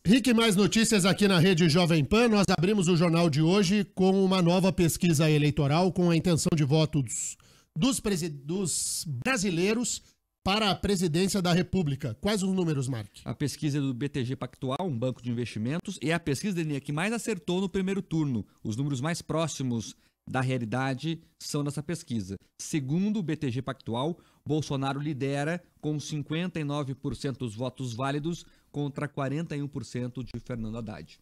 Rick, mais notícias aqui na Rede Jovem Pan. Nós abrimos o jornal de hoje com uma nova pesquisa eleitoral com a intenção de votos dos brasileiros para a presidência da República. Quais os números, Mark? A pesquisa do BTG Pactual, um banco de investimentos, é a pesquisa, Denia, que mais acertou no primeiro turno. Os números mais próximos da realidade são dessa pesquisa. Segundo o BTG Pactual, Bolsonaro lidera com 59% dos votos válidos contra 41% de Fernando Haddad.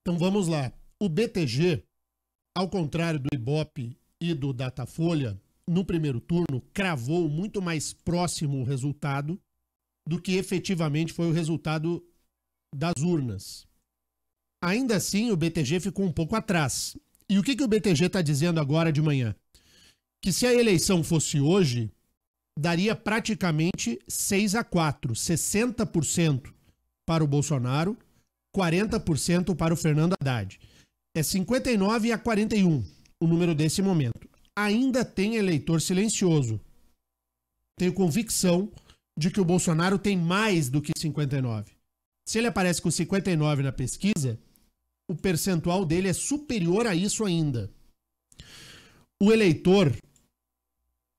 Então vamos lá. O BTG, ao contrário do Ibope e do Datafolha, no primeiro turno, cravou muito mais próximo o resultado do que efetivamente foi o resultado das urnas. Ainda assim, o BTG ficou um pouco atrás. E o que o BTG está dizendo agora de manhã? Que se a eleição fosse hoje, daria praticamente 6-4, 60% para o Bolsonaro, 40% para o Fernando Haddad. É 59-41 o número desse momento. Ainda tem eleitor silencioso. Tenho convicção de que o Bolsonaro tem mais do que 59. Se ele aparece com 59 na pesquisa, o percentual dele é superior a isso ainda. O eleitor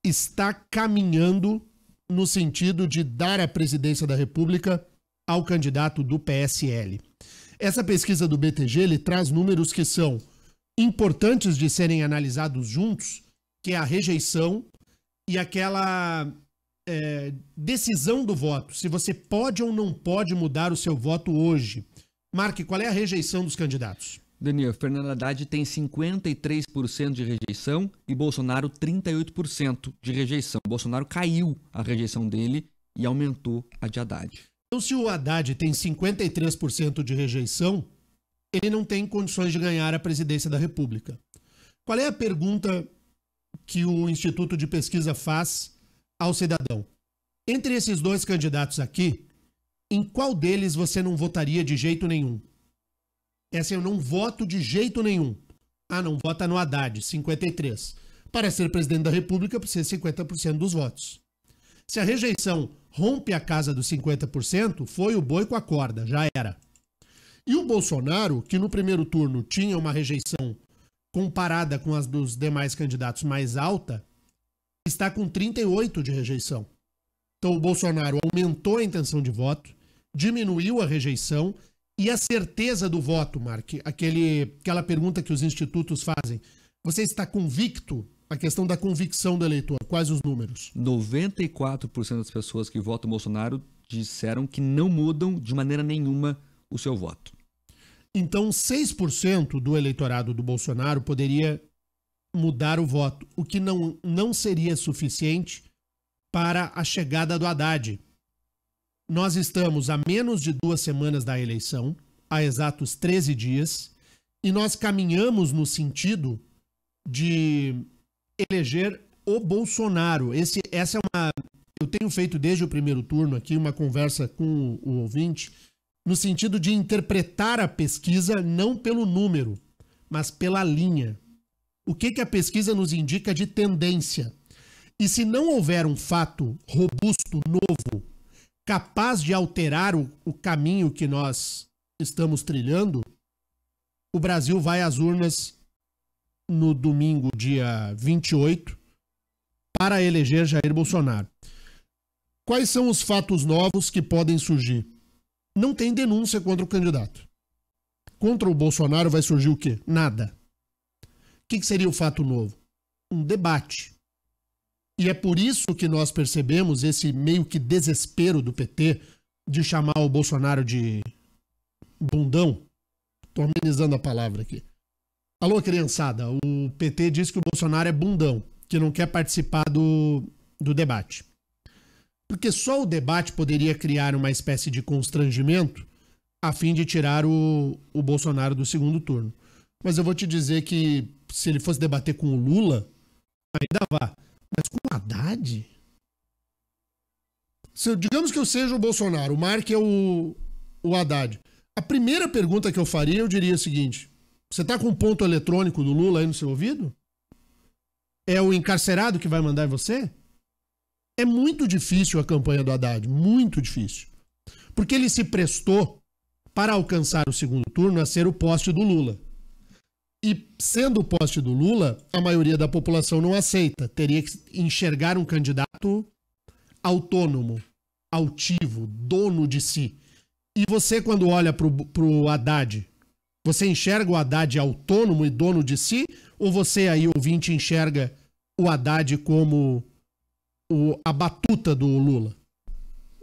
está caminhando no sentido de dar a presidência da República ao candidato do PSL. Essa pesquisa do BTG ele traz números que são importantes de serem analisados juntos, que é a rejeição e aquela decisão do voto. Se você pode ou não pode mudar o seu voto hoje. Mark, qual é a rejeição dos candidatos? Daniel, Fernando Haddad tem 53% de rejeição e Bolsonaro 38% de rejeição. Bolsonaro caiu a rejeição dele e aumentou a de Haddad. Então, se o Haddad tem 53% de rejeição, ele não tem condições de ganhar a presidência da República. Qual é a pergunta que o Instituto de Pesquisa faz ao cidadão? Entre esses dois candidatos aqui, em qual deles você não votaria de jeito nenhum? Essa eu não voto de jeito nenhum. Ah, não vota no Haddad, 53%. Para ser presidente da República, precisa ser 50% dos votos. Se a rejeição rompe a casa dos 50%, foi o boi com a corda, já era. E o Bolsonaro, que no primeiro turno tinha uma rejeição comparada com as dos demais candidatos mais alta, está com 38% de rejeição. Então o Bolsonaro aumentou a intenção de voto, diminuiu a rejeição e a certeza do voto, Mark. Aquela pergunta que os institutos fazem. Você está convicto? A questão da convicção do eleitor. Quais os números? 94% das pessoas que votam Bolsonaro disseram que não mudam de maneira nenhuma o seu voto. Então, 6% do eleitorado do Bolsonaro poderia mudar o voto, o que não seria suficiente para a chegada do Haddad. Nós estamos a menos de 2 semanas da eleição, há exatos 13 dias, e nós caminhamos no sentido de eleger o Bolsonaro. Eu tenho feito desde o primeiro turno aqui uma conversa com o ouvinte, no sentido de interpretar a pesquisa não pelo número, mas pela linha. O que a pesquisa nos indica de tendência? E se não houver um fato robusto, novo, capaz de alterar o caminho que nós estamos trilhando, o Brasil vai às urnas no domingo, dia 28, para eleger Jair Bolsonaro. Quais são os fatos novos que podem surgir? Não tem denúncia contra o candidato. Contra o Bolsonaro vai surgir o quê? Nada. O que seria o fato novo? Um debate. E é por isso que nós percebemos esse meio que desespero do PT de chamar o Bolsonaro de bundão. Estou amenizando a palavra aqui. Alô, criançada, o PT diz que o Bolsonaro é bundão, que não quer participar do debate. Porque só o debate poderia criar uma espécie de constrangimento a fim de tirar o Bolsonaro do segundo turno. Mas eu vou te dizer que se ele fosse debater com o Lula, ainda vá. Mas com o Haddad? Digamos que eu seja o Bolsonaro, o Mark é o Haddad. A primeira pergunta que eu faria, eu diria o seguinte: você tá com um ponto eletrônico do Lula aí no seu ouvido? É o encarcerado que vai mandar em você? É muito difícil a campanha do Haddad, muito difícil. Porque ele se prestou para alcançar o segundo turno a ser o poste do Lula. E sendo o poste do Lula, a maioria da população não aceita. Teria que enxergar um candidato autônomo, altivo, dono de si. E você, quando olha pro Haddad, você enxerga o Haddad autônomo e dono de si? Ou você aí, ouvinte, enxerga o Haddad como a batuta do Lula?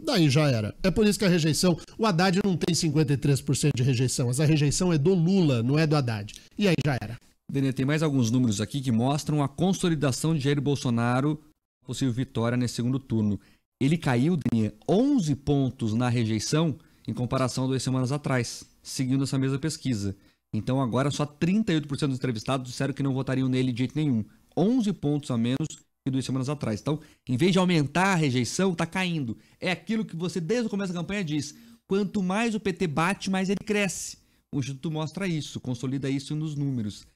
Daí já era. É por isso que a rejeição... O Haddad não tem 53% de rejeição. Essa rejeição é do Lula, não é do Haddad. E aí já era. Denê, tem mais alguns números aqui que mostram a consolidação de Jair Bolsonaro, possível vitória nesse segundo turno. Ele caiu, Denê, 11 pontos na rejeição em comparação a 2 semanas atrás, seguindo essa mesma pesquisa. Então agora só 38% dos entrevistados disseram que não votariam nele de jeito nenhum. 11 pontos a menos que 2 semanas atrás. Então, em vez de aumentar a rejeição, está caindo. É aquilo que você, desde o começo da campanha, diz. Quanto mais o PT bate, mais ele cresce. O Instituto mostra isso, consolida isso nos números.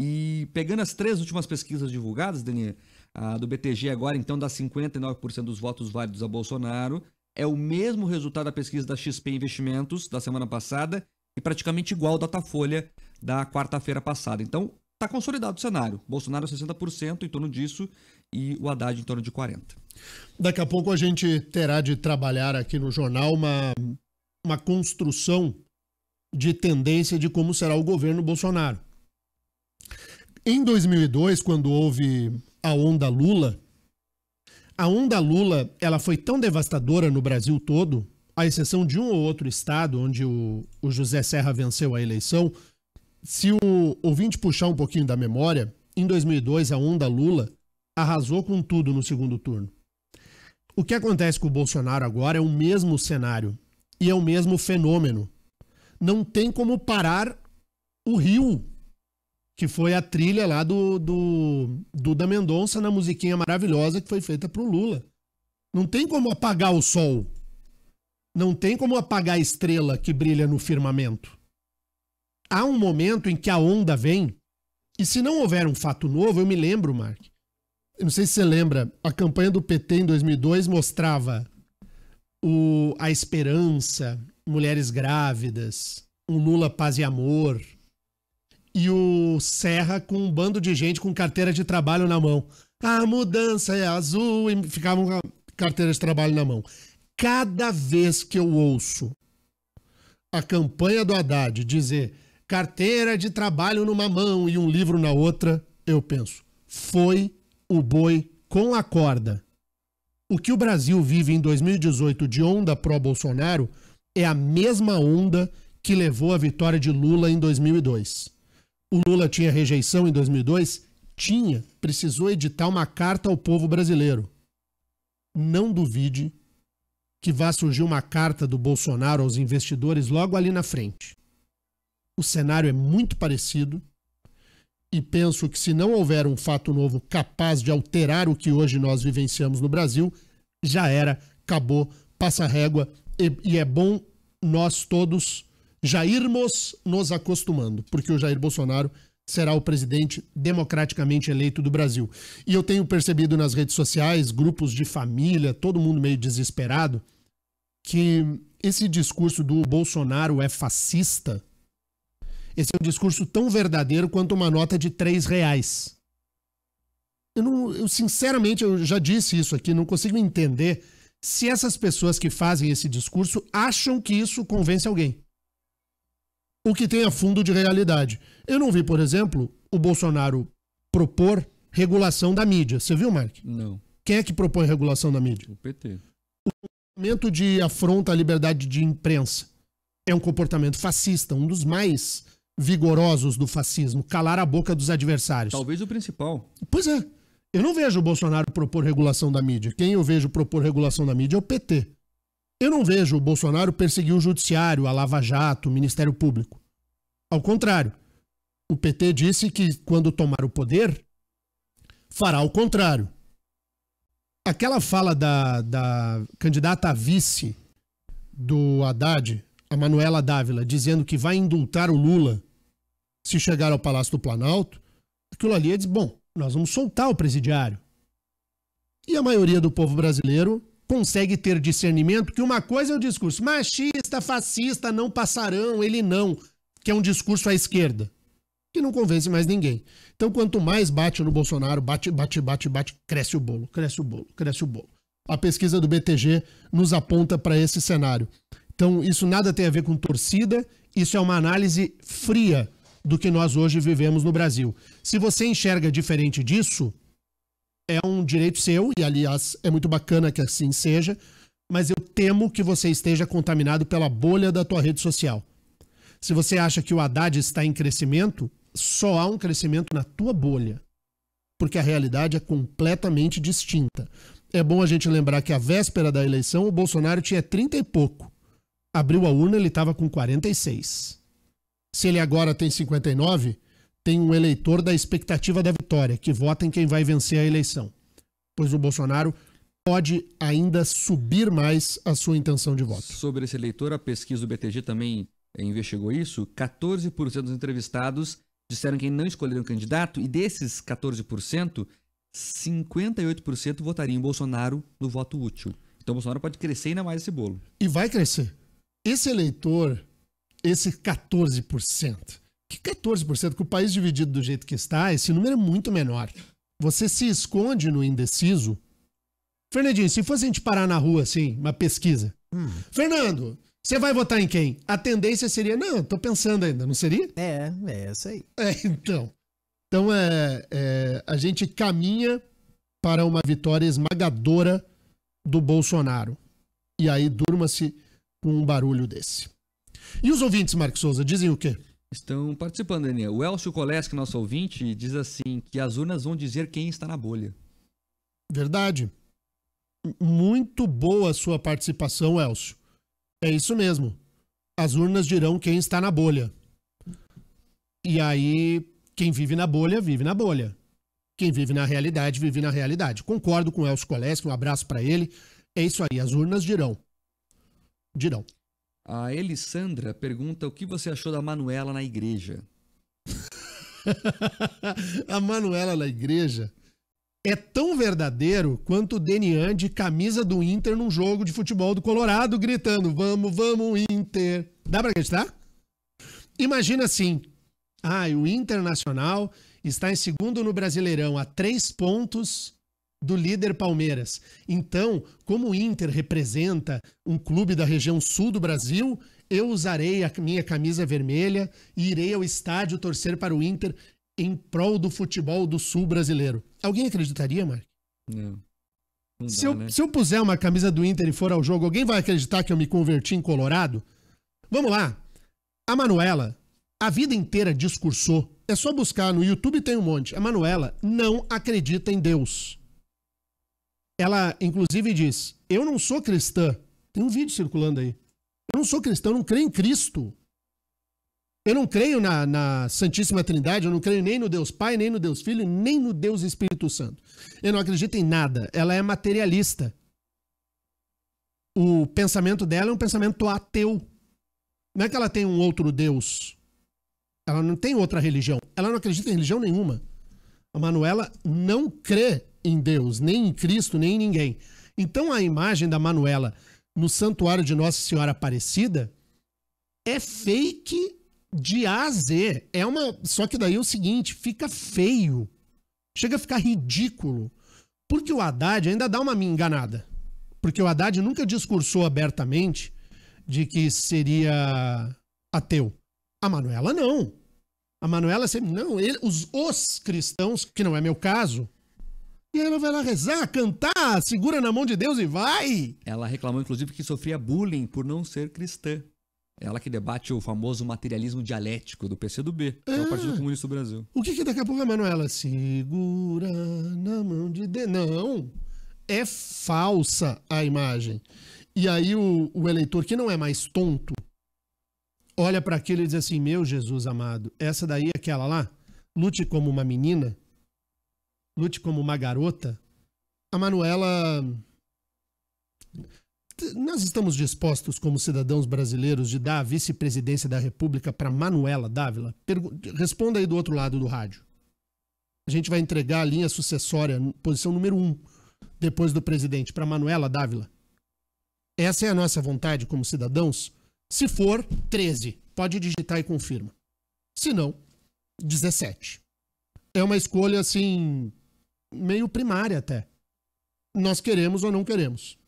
E pegando as 3 últimas pesquisas divulgadas, Daniel, a do BTG agora, então, dá 59% dos votos válidos a Bolsonaro. É o mesmo resultado da pesquisa da XP Investimentos da semana passada e praticamente igual ao Datafolha da quarta-feira passada. Então, está consolidado o cenário. Bolsonaro 60%, em torno disso, e o Haddad em torno de 40%. Daqui a pouco a gente terá de trabalhar aqui no jornal uma construção de tendência de como será o governo Bolsonaro. Em 2002, quando houve a onda Lula, ela foi tão devastadora no Brasil todo, à exceção de um ou outro estado onde o José Serra venceu a eleição. Se o ouvinte puxar um pouquinho da memória, em 2002 a onda Lula arrasou com tudo no segundo turno. O que acontece com o Bolsonaro agora é o mesmo cenário e é o mesmo fenômeno. Não tem como parar o rio, que foi a trilha lá do da Mendonça na musiquinha maravilhosa que foi feita pro Lula. Não tem como apagar o sol. Não tem como apagar a estrela que brilha no firmamento. Há um momento em que a onda vem, e se não houver um fato novo, eu me lembro, Mark, eu não sei se você lembra, a campanha do PT em 2002 mostrava a esperança, mulheres grávidas, um Lula paz e amor, e o Serra com um bando de gente com carteira de trabalho na mão. A mudança é azul, e ficavam com a carteira de trabalho na mão. Cada vez que eu ouço a campanha do Haddad dizer carteira de trabalho numa mão e um livro na outra, eu penso, foi o boi com a corda. O que o Brasil vive em 2018 de onda pró-Bolsonaro é a mesma onda que levou à vitória de Lula em 2002. O Lula tinha rejeição em 2002? Tinha. Precisou editar uma carta ao povo brasileiro. Não duvide que vá surgir uma carta do Bolsonaro aos investidores logo ali na frente. O cenário é muito parecido e penso que se não houver um fato novo capaz de alterar o que hoje nós vivenciamos no Brasil, já era, acabou, passa a régua e é bom nós todos já irmos nos acostumando, porque o Jair Bolsonaro será o presidente democraticamente eleito do Brasil. E eu tenho percebido nas redes sociais, grupos de família, todo mundo meio desesperado, que esse discurso do Bolsonaro é fascista. Esse é um discurso tão verdadeiro quanto uma nota de R$3. Sinceramente, eu já disse isso aqui, não consigo entender se essas pessoas que fazem esse discurso acham que isso convence alguém. O que tem a fundo de realidade. Eu não vi, por exemplo, o Bolsonaro propor regulação da mídia. Você viu, Mark? Não. Quem é que propõe regulação da mídia? O PT. O comportamento de afronta à liberdade de imprensa é um comportamento fascista, um dos mais vigorosos do fascismo, calar a boca dos adversários. Talvez o principal. Pois é. Eu não vejo o Bolsonaro propor regulação da mídia. Quem eu vejo propor regulação da mídia é o PT. Eu não vejo o Bolsonaro perseguir o Judiciário, a Lava Jato, o Ministério Público. Ao contrário, o PT disse que, quando tomar o poder, fará o contrário. Aquela fala da candidata a vice do Haddad, a Manuela Dávila, dizendo que vai indultar o Lula se chegar ao Palácio do Planalto, aquilo ali diz, bom, nós vamos soltar o presidiário. E a maioria do povo brasileiro consegue ter discernimento que uma coisa é o discurso machista, fascista, não passarão, ele não, que é um discurso à esquerda, que não convence mais ninguém. Então, quanto mais bate no Bolsonaro, bate, cresce o bolo. A pesquisa do BTG nos aponta para esse cenário. Então, isso nada tem a ver com torcida, isso é uma análise fria do que nós hoje vivemos no Brasil. Se você enxerga diferente disso, é um direito seu, e aliás, é muito bacana que assim seja, mas eu temo que você esteja contaminado pela bolha da tua rede social. Se você acha que o Haddad está em crescimento, só há um crescimento na tua bolha, porque a realidade é completamente distinta. É bom a gente lembrar que a véspera da eleição o Bolsonaro tinha 30 e pouco. Abriu a urna, ele estava com 46. Se ele agora tem 59, tem um eleitor da expectativa da vitória, que vota em quem vai vencer a eleição. Pois o Bolsonaro pode ainda subir mais a sua intenção de voto. Sobre esse eleitor, a pesquisa do BTG também investigou isso. 14% dos entrevistados disseram que não escolheram candidato, e desses 14%, 58% votariam em Bolsonaro no voto útil. Então o Bolsonaro pode crescer ainda mais esse bolo. E vai crescer. Esse eleitor, esse 14%, que 14%, com o país dividido do jeito que está, esse número é muito menor. Você se esconde no indeciso. Fernandinho, se fosse a gente parar na rua, assim, uma pesquisa. Fernando, você vai votar em quem? A tendência seria, não, tô pensando ainda, não seria? É essa aí. Então a gente caminha para uma vitória esmagadora do Bolsonaro. E aí durma-se com um barulho desse. E os ouvintes, Marcos Souza, dizem o quê? Estão participando, Daniel. O Elcio Koleski, nosso ouvinte, diz assim, que as urnas vão dizer quem está na bolha. Verdade. Muito boa a sua participação, Elcio. É isso mesmo. As urnas dirão quem está na bolha. E aí, quem vive na bolha, vive na bolha. Quem vive na realidade, vive na realidade. Concordo com o Elcio Koleski, um abraço para ele. É isso aí, as urnas dirão. Dirão. A Elisandra pergunta o que você achou da Manuela na igreja. A Manuela na igreja é tão verdadeiro quanto o Denian de camisa do Inter num jogo de futebol do Colorado, gritando, vamos, vamos, Inter. Dá pra acreditar? Imagina assim, o Internacional está em segundo no Brasileirão, a 3 pontos do líder Palmeiras. Então, como o Inter representa um clube da região sul do Brasil, eu usarei a minha camisa vermelha e irei ao estádio torcer para o Inter em prol do futebol do sul brasileiro. Alguém acreditaria, Mark? Não dá, se eu puser uma camisa do Inter e for ao jogo, alguém vai acreditar que eu me converti em colorado? Vamos lá. A Manuela, a vida inteira discursou. É só buscar, no YouTube tem um monte. A Manuela não acredita em Deus. Ela, inclusive, diz, eu não sou cristã. Tem um vídeo circulando aí. Eu não sou cristão, eu não creio em Cristo. Eu não creio na Santíssima Trindade, eu não creio nem no Deus Pai, nem no Deus Filho, nem no Deus Espírito Santo. Eu não acredito em nada. Ela é materialista. O pensamento dela é um pensamento ateu. Não é que ela tem um outro Deus. Ela não tem outra religião. Ela não acredita em religião nenhuma. A Manuela não crê em Deus, nem em Cristo, nem em ninguém. Então a imagem da Manuela no santuário de Nossa Senhora Aparecida é fake de A a Z. Só que daí é o seguinte, fica feio. Chega a ficar ridículo. Porque o Haddad ainda dá uma enganada. Porque o Haddad nunca discursou abertamente de que seria ateu. A Manuela não. A Manuela sempre... Não, os cristãos, que não é meu caso... E aí ela vai lá rezar, cantar, segura na mão de Deus e vai. Ela reclamou, inclusive, que sofria bullying por não ser cristã. Ela que debate o famoso materialismo dialético do PCdoB, que é o Partido Comunista do Brasil. O que daqui a pouco a Manuela? Segura na mão de Deus. Não, é falsa a imagem. E aí o eleitor, que não é mais tonto, olha para aquilo e diz assim, meu Jesus amado, essa daí é aquela lá, lute como uma menina, lute como uma garota. A Manuela... Nós estamos dispostos, como cidadãos brasileiros, de dar a vice-presidência da República para Manuela Dávila? Responda aí do outro lado do rádio. A gente vai entregar a linha sucessória, posição número 1, depois do presidente, para Manuela Dávila. Essa é a nossa vontade como cidadãos? Se for, 13. Pode digitar e confirma. Se não, 17. É uma escolha, assim, meio primária até. Nós queremos ou não queremos.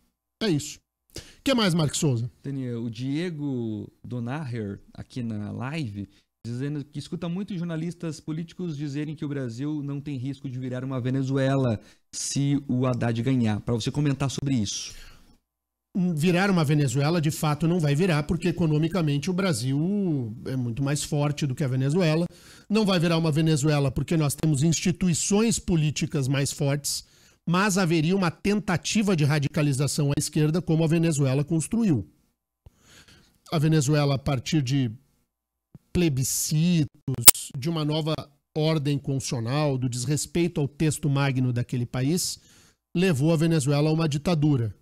É isso. O que mais, Marcos Souza? Daniel, o Diego Donaher, aqui na live, dizendo que escuta muitos jornalistas políticos dizerem que o Brasil não tem risco de virar uma Venezuela se o Haddad ganhar. Para você comentar sobre isso. Virar uma Venezuela, de fato, não vai virar, porque economicamente o Brasil é muito mais forte do que a Venezuela. Não vai virar uma Venezuela porque nós temos instituições políticas mais fortes, mas haveria uma tentativa de radicalização à esquerda, como a Venezuela construiu. A Venezuela, a partir de plebiscitos, de uma nova ordem constitucional, do desrespeito ao texto magno daquele país, levou a Venezuela a uma ditadura.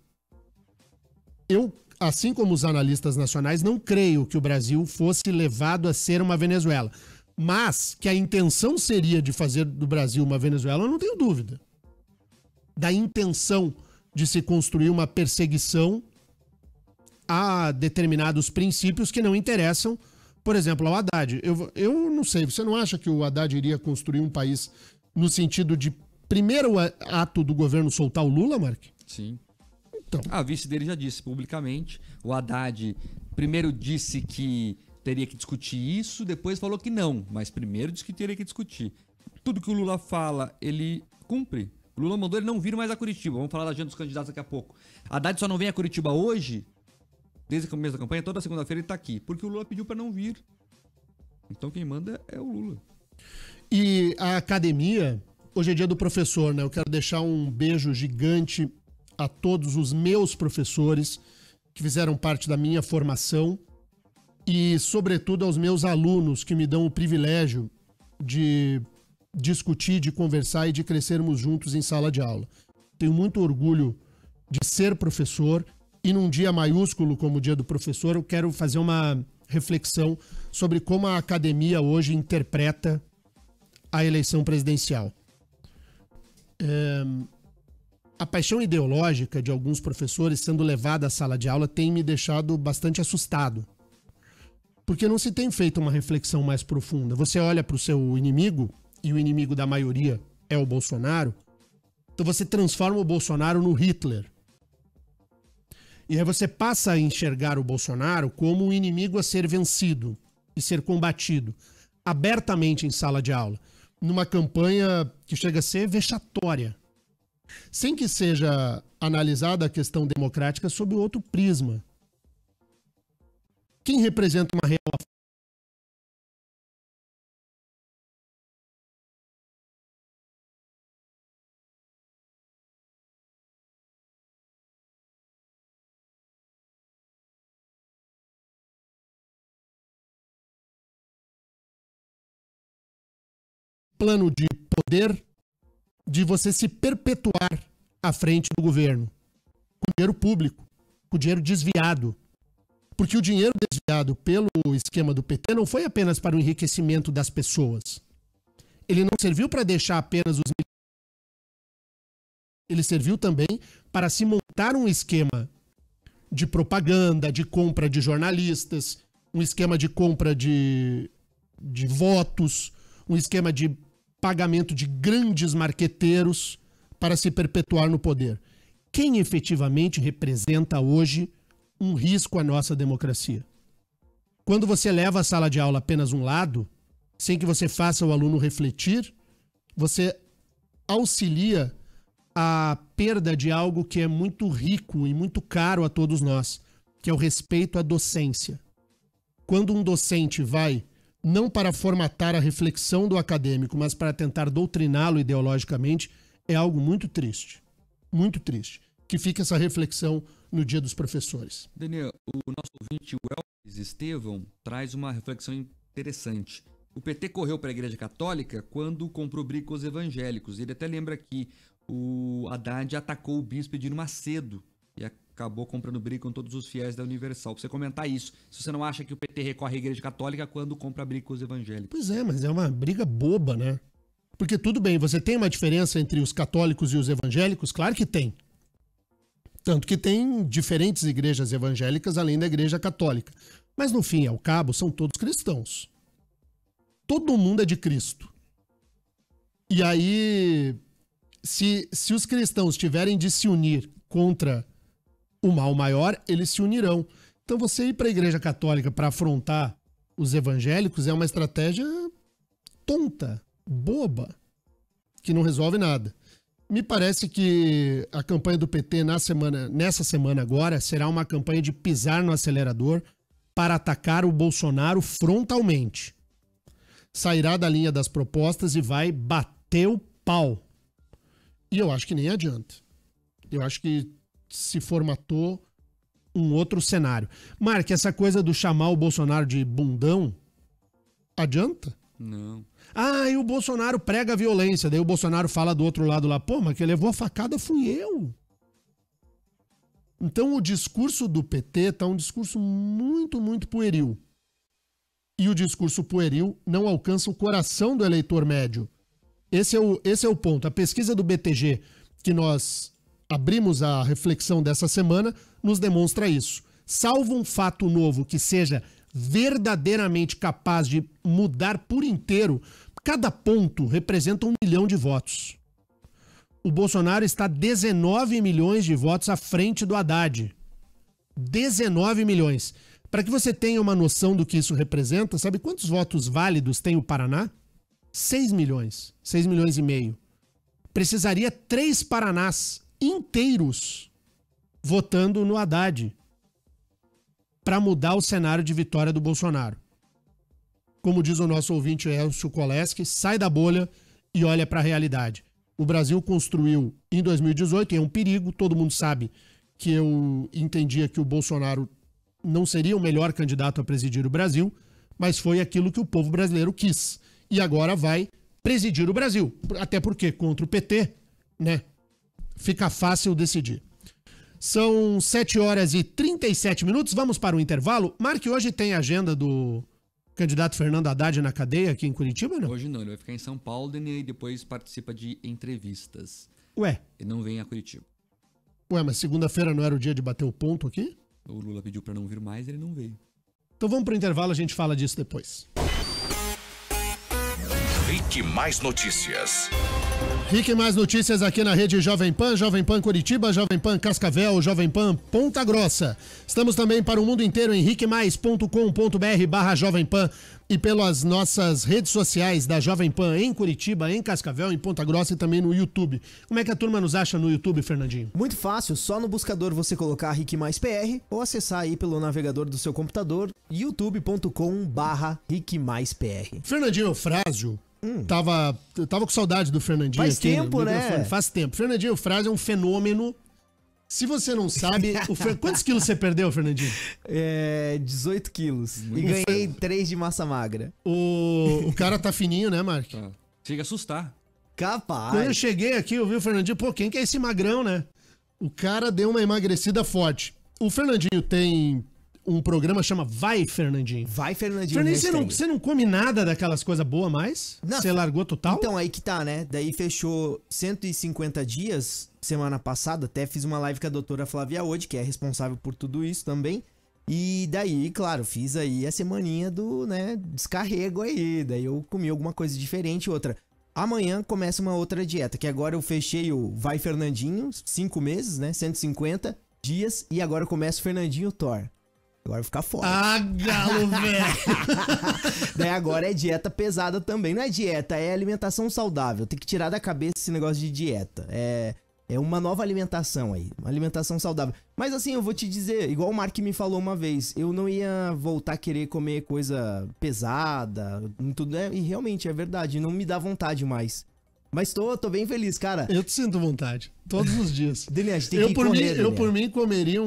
Eu, assim como os analistas nacionais, não creio que o Brasil fosse levado a ser uma Venezuela. Mas que a intenção seria de fazer do Brasil uma Venezuela, eu não tenho dúvida. Da intenção de se construir uma perseguição a determinados princípios que não interessam, por exemplo, ao Haddad. Eu não sei, você não acha que o Haddad iria construir um país no sentido de primeiro ato do governo soltar o Lula, Mark? Sim. Então. A vice dele já disse publicamente. O Haddad primeiro disse que teria que discutir isso, depois falou que não, mas primeiro disse que teria que discutir. Tudo que o Lula fala, ele cumpre. O Lula mandou ele não vir mais a Curitiba. Vamos falar da agenda dos candidatos daqui a pouco. Haddad só não vem a Curitiba hoje, desde o começo da campanha, toda segunda-feira ele tá aqui, porque o Lula pediu para não vir. Então quem manda é o Lula. E a academia, hoje é dia do professor, né? Eu quero deixar um beijo gigante a todos os meus professores que fizeram parte da minha formação e, sobretudo, aos meus alunos que me dão o privilégio de discutir, de conversar e de crescermos juntos em sala de aula. Tenho muito orgulho de ser professor e num dia maiúsculo como o dia do professor eu quero fazer uma reflexão sobre como a academia hoje interpreta a eleição presidencial. A paixão ideológica de alguns professores sendo levada à sala de aula tem me deixado bastante assustado. Porque não se tem feito uma reflexão mais profunda. Você olha para o seu inimigo, e o inimigo da maioria é o Bolsonaro, então você transforma o Bolsonaro no Hitler. E aí você passa a enxergar o Bolsonaro como um inimigo a ser vencido e ser combatido, abertamente em sala de aula, numa campanha que chega a ser vexatória, sem que seja analisada a questão democrática sob outro prisma. Quem representa uma real plano de poder de você se perpetuar à frente do governo, com dinheiro público, com dinheiro desviado. Porque o dinheiro desviado pelo esquema do PT não foi apenas para o enriquecimento das pessoas. Ele não serviu para deixar apenas os militares. Ele serviu também para se montar um esquema de propaganda, de compra de jornalistas, um esquema de compra de votos, um esquema de pagamento de grandes marqueteiros para se perpetuar no poder. Quem efetivamente representa hoje um risco à nossa democracia? Quando você leva a sala de aula apenas um lado, sem que você faça o aluno refletir, você auxilia a perda de algo que é muito rico e muito caro a todos nós, que é o respeito à docência. Quando um docente vai não para formatar a reflexão do acadêmico, mas para tentar doutriná-lo ideologicamente, é algo muito triste. Muito triste. Que fica essa reflexão no Dia dos Professores. Daniel, o nosso ouvinte, o Elvis Estevão, traz uma reflexão interessante. O PT correu para a Igreja Católica quando comprou briga com os evangélicos. Ele até lembra que o Haddad atacou o bispo Edir Macedo e acabou comprando briga com todos os fiéis da Universal. Pra você comentar isso, se você não acha que o PT recorre à Igreja Católica quando compra briga com os evangélicos. Pois é, mas é uma briga boba, né? Porque tudo bem, você tem uma diferença entre os católicos e os evangélicos? Claro que tem. Tanto que tem diferentes igrejas evangélicas além da igreja católica. Mas no fim e ao cabo, são todos cristãos. Todo mundo é de Cristo. E aí, se os cristãos tiverem de se unir contra o mal maior, eles se unirão. Então você ir para a igreja católica para afrontar os evangélicos é uma estratégia tonta, boba, que não resolve nada. Me parece que a campanha do PT nessa semana agora será uma campanha de pisar no acelerador para atacar o Bolsonaro frontalmente. Sairá da linha das propostas e vai bater o pau. E eu acho que nem adianta. Eu acho que se formatou um outro cenário. Mark, essa coisa do chamar o Bolsonaro de bundão, adianta? Não. Ah, e o Bolsonaro prega a violência. Daí o Bolsonaro fala do outro lado lá, pô, mas quem levou a facada fui eu. Então o discurso do PT tá um discurso muito, muito pueril. E o discurso pueril não alcança o coração do eleitor médio. Esse é o ponto. A pesquisa do BTG, que nós abrimos a reflexão dessa semana, nos demonstra isso. Salvo um fato novo que seja verdadeiramente capaz de mudar por inteiro, cada ponto representa 1 milhão de votos. O Bolsonaro está 19 milhões de votos à frente do Haddad. 19 milhões. Para que você tenha uma noção do que isso representa, sabe quantos votos válidos tem o Paraná? 6 milhões. 6 milhões e meio. Precisaria 3 Paranás inteiros votando no Haddad para mudar o cenário de vitória do Bolsonaro. Como diz o nosso ouvinte Elcio Koleski, sai da bolha e olha para a realidade. O Brasil construiu em 2018, e é um perigo, todo mundo sabe que eu entendia que o Bolsonaro não seria o melhor candidato a presidir o Brasil, mas foi aquilo que o povo brasileiro quis. E agora vai presidir o Brasil. Até porque contra o PT, né, fica fácil decidir. São 7 horas e 37 minutos, vamos para o intervalo. Mark, hoje tem agenda do candidato Fernando Haddad na cadeia aqui em Curitiba, não? Hoje não, ele vai ficar em São Paulo e depois participa de entrevistas. Ué? Ele não vem a Curitiba. Ué, mas segunda-feira não era o dia de bater o ponto aqui? O Lula pediu pra não vir mais, ele não veio. Então vamos pro intervalo, a gente fala disso depois. Rick Mais Notícias. Rick Mais Notícias aqui na rede Jovem Pan Curitiba, Jovem Pan Cascavel, Jovem Pan Ponta Grossa. Estamos também para o mundo inteiro em rickmais.com.br/Jovem Pan e pelas nossas redes sociais da Jovem Pan em Curitiba, em Cascavel, em Ponta Grossa e também no YouTube. Como é que a turma nos acha no YouTube, Fernandinho? Muito fácil, só no buscador você colocar Rick Mais PR ou acessar aí pelo navegador do seu computador, youtube.com/Rick Mais PR. Fernandinho Eufrásio. Tava com saudade do Fernandinho. Faz aqui tempo, né? Faz tempo. Fernandinho Eufrásio é um fenômeno. Se você não sabe, quantos quilos você perdeu, Fernandinho? 18 quilos. E ganhei 3 de massa magra. O cara tá fininho, né, Mark? Tá. Chega a assustar. Capaz. Quando eu cheguei aqui, eu vi o Fernandinho, pô, quem que é esse magrão, né? O cara deu uma emagrecida forte. O Fernandinho tem um programa que chama Vai, Fernandinho. Vai, Fernandinho. Fernandinho, você não come nada daquelas coisas boas mais? Não. Você largou total? Então, aí que tá, né? Daí fechou 150 dias, semana passada, até fiz uma live com a doutora Flávia Ode, que é responsável por tudo isso também. E daí, claro, fiz aí a semaninha do, né, descarrego aí. Daí eu comi alguma coisa diferente, outra. Amanhã começa uma outra dieta, que agora eu fechei o Vai Fernandinho, 5 meses, né, 150 dias, e agora começa o Fernandinho Thor. Agora vai ficar forte. Ah, galo, velho! Daí agora é dieta pesada também. Não é dieta, é alimentação saudável. Tem que tirar da cabeça esse negócio de dieta. É uma nova alimentação aí. Uma alimentação saudável. Mas assim, eu vou te dizer, igual o Mark me falou uma vez, eu não ia voltar a querer comer coisa pesada, tudo, né? E realmente é verdade, não me dá vontade mais. Mas tô bem feliz, cara. Eu te sinto vontade. Todos os dias. Delian, a gente tem que correr, eu, por mim, comeria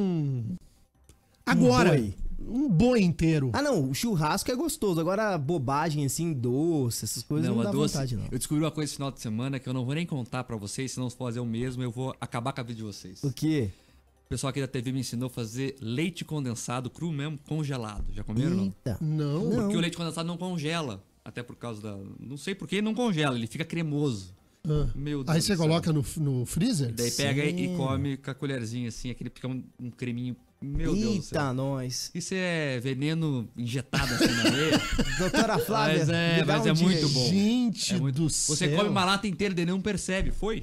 Agora, um boi inteiro. Ah, não, o churrasco é gostoso. Agora, bobagem, assim, doce, essas coisas não dá vontade, não. Eu descobri uma coisa esse final de semana que eu não vou nem contar pra vocês, se não for fazer o mesmo, eu vou acabar com a vida de vocês. O quê? O pessoal aqui da TV me ensinou a fazer leite condensado cru mesmo, congelado. Já comeram, Eita. Não. Porque o leite condensado não congela. Até por causa da... Não sei por que não congela, ele fica cremoso. Meu Deus Aí do você céu. coloca no freezer? Daí pega Sim. e come com a colherzinha assim, aquele fica um creminho. Meu Deus do céu. Eita, nós. Isso é veneno injetado assim na veia. Doutora Flávia, Mas é- me dá mas um é dia muito aí. bom. Gente É muito- do Você céu. come uma lata inteira e não percebe, foi?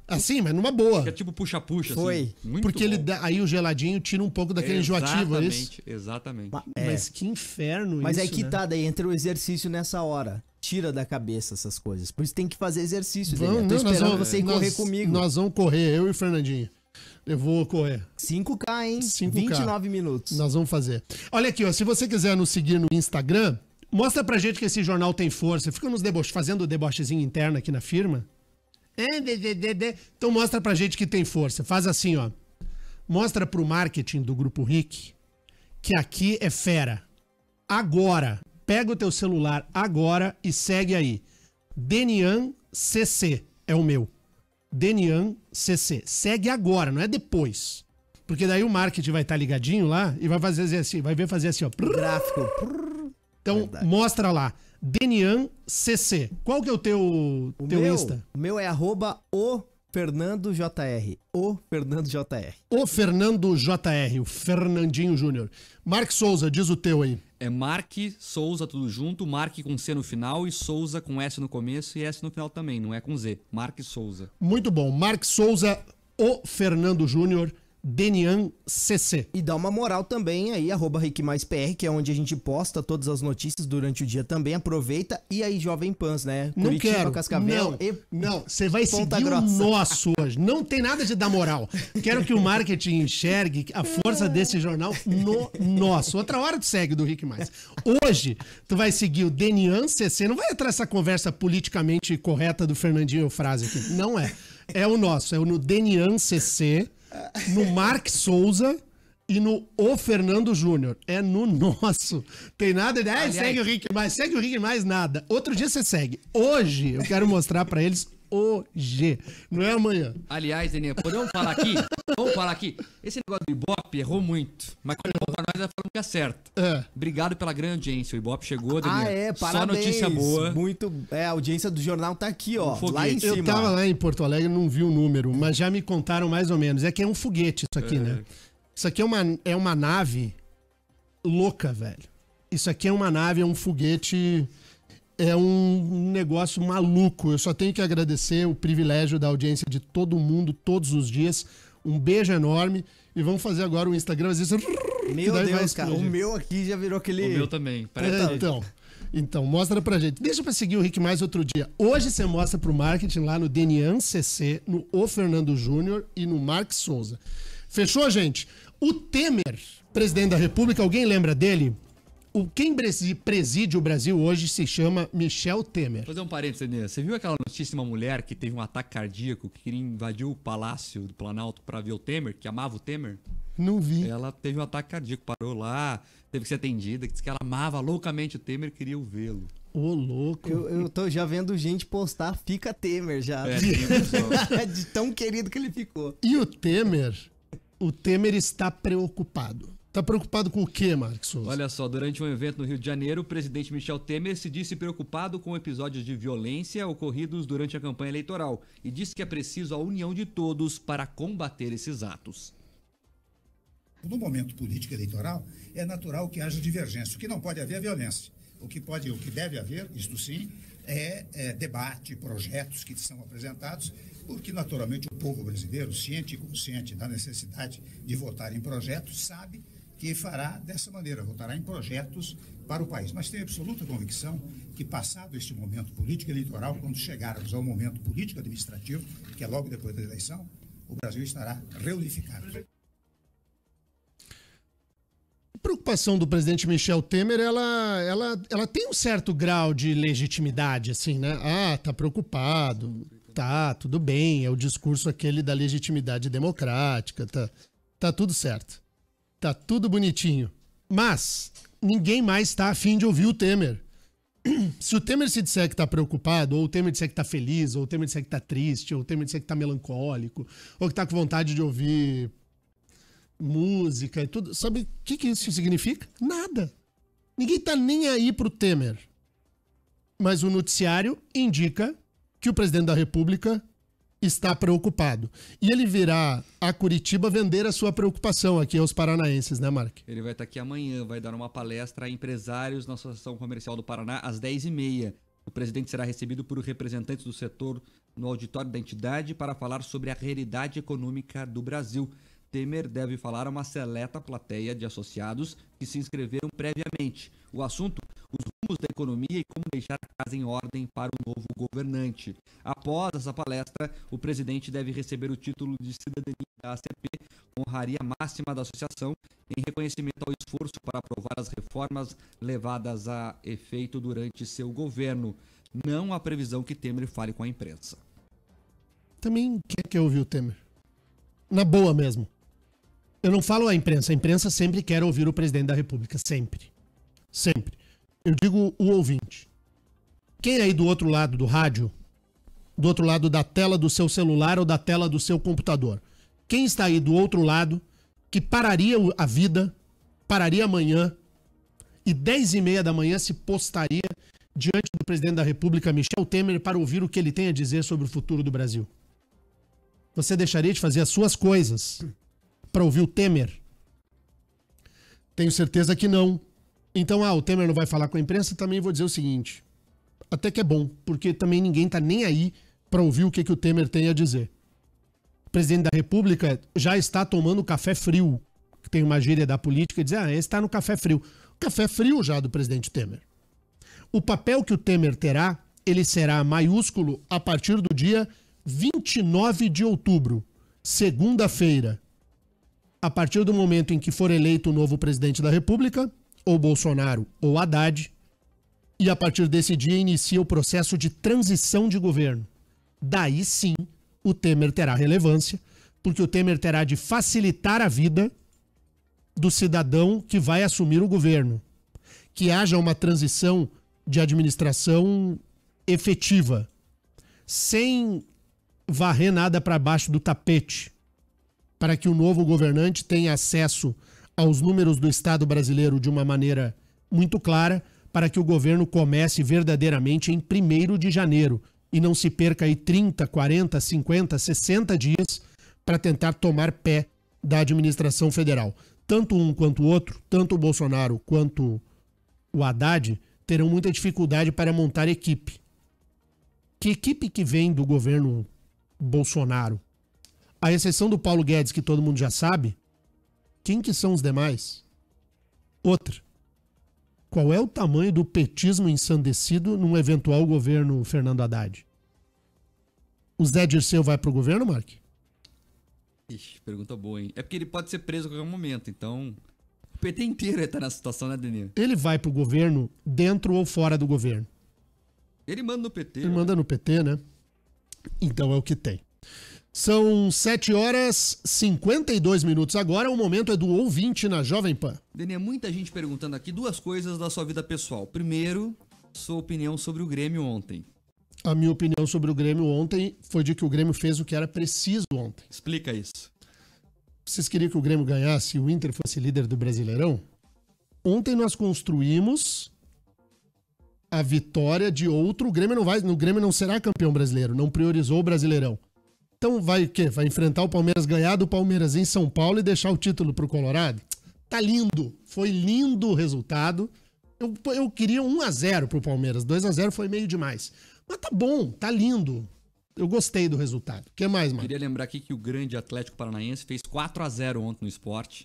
Assim, mas numa boa. É tipo puxa-puxa, Foi. assim. Muito Porque bom. ele aí o geladinho tira um pouco daquele enjoativo, é isso? Exatamente. É. Mas que inferno Mas isso, aí que né? tá, daí entra o exercício nessa hora. Tira da cabeça essas coisas. Por isso tem que fazer exercício, Daniel. Tô Não, nós esperando vamos- você ir correr nós- comigo. Nós vamos correr, eu e o Fernandinho. Eu vou correr. 5K, hein? 5K. 29 minutos. Nós vamos fazer. Olha aqui, ó, se você quiser nos seguir no Instagram, mostra pra gente que esse jornal tem força. Fica nos fazendo o debochezinho interno aqui na firma. Então mostra pra gente que tem força. Faz assim, ó. Mostra pro marketing do Grupo RIC que aqui é fera. Agora, pega o teu celular agora e segue aí. Denian CC é o meu. Denian CC. Segue agora, não é depois. Porque daí o marketing vai estar ligadinho lá e vai fazer assim, vai ver fazer assim, ó. Gráfico. Então, Verdade. mostra lá. Denian CC. Qual que é o teu Insta? O meu é @o Fernando JR. O Fernando JR. O Fernando JR, o Fernandinho Júnior. Mark Souza, diz o teu aí. É Mark Souza, tudo junto. Mark com C no final e Souza com S no começo e S no final também, não é com Z. Mark Souza. Muito bom. Mark Souza, o Fernando Júnior, Denian CC. E dá uma moral também aí, @RickMaisPR, que é onde a gente posta todas as notícias durante o dia também. Aproveita. E aí, Jovem Pans, né? Não Curitiba, quero. Cascavel e Não, você vai Ponta seguir Grossa. o nosso hoje. Não tem nada de dar moral. Quero que o marketing enxergue a força desse jornal no nosso. Outra hora tu segue do Rick Mais. Hoje, tu vai seguir o Denian CC. Não vai entrar essa conversa politicamente correta do Fernandinho Eufrásio aqui. Não é. É o nosso. É o no Denian CC, no Mark Souza e no O Fernando Júnior. É no nosso. Tem nada de... Aliás- segue o Rick Mais. Segue o Rick Mais, nada. Outro dia você segue. Hoje, eu quero mostrar pra eles hoje. Não é amanhã. Aliás, Deninha, podemos falar aqui? Vamos falar aqui. Esse negócio do Ibope errou muito, mas quando errou pra nós, ela falou que acerta. É. Obrigado pela grande audiência. O Ibope chegou, Deninha. Ah, é, Só parabéns. notícia boa. Muito. É, a audiência do jornal tá aqui, ó. foguete. Lá em cima. Eu tava lá em Porto Alegre, não vi o número, mas já me contaram mais ou menos. É que é um foguete isso aqui, né? Isso aqui é uma nave louca, velho. Isso aqui é uma nave, é um foguete, é um negócio maluco. Eu só tenho que agradecer o privilégio da audiência de todo mundo, todos os dias. Um beijo enorme. E vamos fazer agora o Instagram. Às vezes, Meu daí vai Deus, cara. O explodir. meu aqui já virou aquele. O meu também. Parece Então, mostra pra gente. Deixa pra seguir o Rick mais outro dia. Hoje você mostra pro marketing lá no Denian CC, no O Fernando Júnior e no Mark Souza. Fechou, gente? O Temer, presidente da República, alguém lembra dele? Quem preside o Brasil hoje se chama Michel Temer. Vou fazer um parênteses, Deninha. Você viu aquela notícia de uma mulher que teve um ataque cardíaco, que queria invadir o Palácio do Planalto pra ver o Temer, que amava o Temer? Não vi. Ela teve um ataque cardíaco, parou lá, teve que ser atendida, que disse que ela amava loucamente o Temer e queria vê-lo. Ô, louco. Eu tô já vendo gente postar Fica Temer já. É, sim, pessoal. De tão querido que ele ficou. E o Temer está preocupado. Tá preocupado com o quê, Marcos Souza? Olha só, durante um evento no Rio de Janeiro, o presidente Michel Temer se disse preocupado com episódios de violência ocorridos durante a campanha eleitoral e disse que é preciso a união de todos para combater esses atos. No momento político eleitoral, é natural que haja divergência. O que não pode haver é violência. O que deve haver, isto sim, é debate, projetos que são apresentados, porque naturalmente o povo brasileiro, ciente e consciente da necessidade de votar em projetos, sabe que fará dessa maneira, votará em projetos para o país. Mas tenho absoluta convicção que, passado este momento político eleitoral, quando chegarmos ao momento político administrativo, que é logo depois da eleição, o Brasil estará reunificado. A preocupação do presidente Michel Temer, ela tem um certo grau de legitimidade, assim, né? Ah, tá preocupado, tá, tudo bem, é o discurso aquele da legitimidade democrática, tá tudo certo. Tá tudo bonitinho. Mas ninguém mais tá afim de ouvir o Temer. Se o Temer se disser que tá preocupado, ou o Temer disser que tá feliz, ou o Temer disser que tá triste, ou o Temer disser que tá melancólico, ou que tá com vontade de ouvir música e tudo, sabe o que isso significa? Nada. Ninguém tá nem aí pro Temer. Mas o noticiário indica que o presidente da República está preocupado. E ele virá a Curitiba vender a sua preocupação aqui aos paranaenses, né, Mark? Ele vai estar aqui amanhã, vai dar uma palestra a empresários na Associação Comercial do Paraná às 10h30. O presidente será recebido por representantes do setor no auditório da entidade para falar sobre a realidade econômica do Brasil. Temer deve falar a uma seleta plateia de associados que se inscreveram previamente. O assunto, os rumos da economia e como deixar a casa em ordem para o novo governante. Após essa palestra, o presidente deve receber o título de cidadania da ACP, honraria máxima da associação, em reconhecimento ao esforço para aprovar as reformas levadas a efeito durante seu governo. Não há previsão que Temer fale com a imprensa. Também quer ouvir o Temer. Na boa mesmo. Eu não falo a imprensa sempre quer ouvir o presidente da República, sempre. Sempre. Eu digo o ouvinte. Quem aí do outro lado do rádio, do outro lado da tela do seu celular ou da tela do seu computador, quem está aí do outro lado que pararia a vida, pararia amanhã e 10h30 da manhã se postaria diante do presidente da República, Michel Temer, para ouvir o que ele tem a dizer sobre o futuro do Brasil? Você deixaria de fazer as suas coisas para ouvir o Temer? Tenho certeza que não. Então, o Temer não vai falar com a imprensa, também vou dizer o seguinte. Até que é bom, porque também ninguém tá nem aí para ouvir o que o Temer tem a dizer. O presidente da República já está tomando café frio. Tem uma gíria da política e diz, esse está no café frio. Café frio já do presidente Temer. O papel que o Temer terá, ele será maiúsculo a partir do dia 29 de outubro, segunda-feira. A partir do momento em que for eleito o novo presidente da República, ou Bolsonaro ou Haddad, e a partir desse dia inicia o processo de transição de governo. Daí sim, o Temer terá relevância, porque o Temer terá de facilitar a vida do cidadão que vai assumir o governo. Que haja uma transição de administração efetiva, sem varrer nada para baixo do tapete, para que o novo governante tenha acesso aos números do Estado brasileiro de uma maneira muito clara, para que o governo comece verdadeiramente em 1º de janeiro e não se perca aí 30, 40, 50, 60 dias para tentar tomar pé da administração federal. Tanto um quanto o outro, tanto o Bolsonaro quanto o Haddad, terão muita dificuldade para montar equipe. Que equipe que vem do governo Bolsonaro? À exceção do Paulo Guedes, que todo mundo já sabe, quem que são os demais? Outra. Qual é o tamanho do petismo ensandecido num eventual governo Fernando Haddad? O Zé Dirceu vai pro governo, Mark? Ixi, pergunta boa, hein? É porque ele pode ser preso a qualquer momento, então... O PT inteiro está nessa situação, né, Deninho? Ele vai pro governo dentro ou fora do governo? Ele manda no PT. Ele manda no PT, né? Então é o que tem. São 7h52 agora, o momento é do ouvinte na Jovem Pan. Deninho, muita gente perguntando aqui 2 coisas da sua vida pessoal. Primeiro, sua opinião sobre o Grêmio ontem. A minha opinião sobre o Grêmio ontem foi de que o Grêmio fez o que era preciso ontem. Explica isso. Vocês queriam que o Grêmio ganhasse e o Inter fosse líder do Brasileirão? Ontem nós construímos a vitória de outro. O Grêmio não será campeão brasileiro, não priorizou o Brasileirão. Então vai o quê? Vai enfrentar o Palmeiras, ganhar do Palmeiras em São Paulo e deixar o título pro Colorado? Tá lindo. Foi lindo o resultado. Eu queria 1-0 pro Palmeiras. 2-0 foi meio demais. Mas tá bom, tá lindo. Eu gostei do resultado. O que mais, mano? Queria lembrar aqui que o grande Atlético Paranaense fez 4-0 ontem no Sport.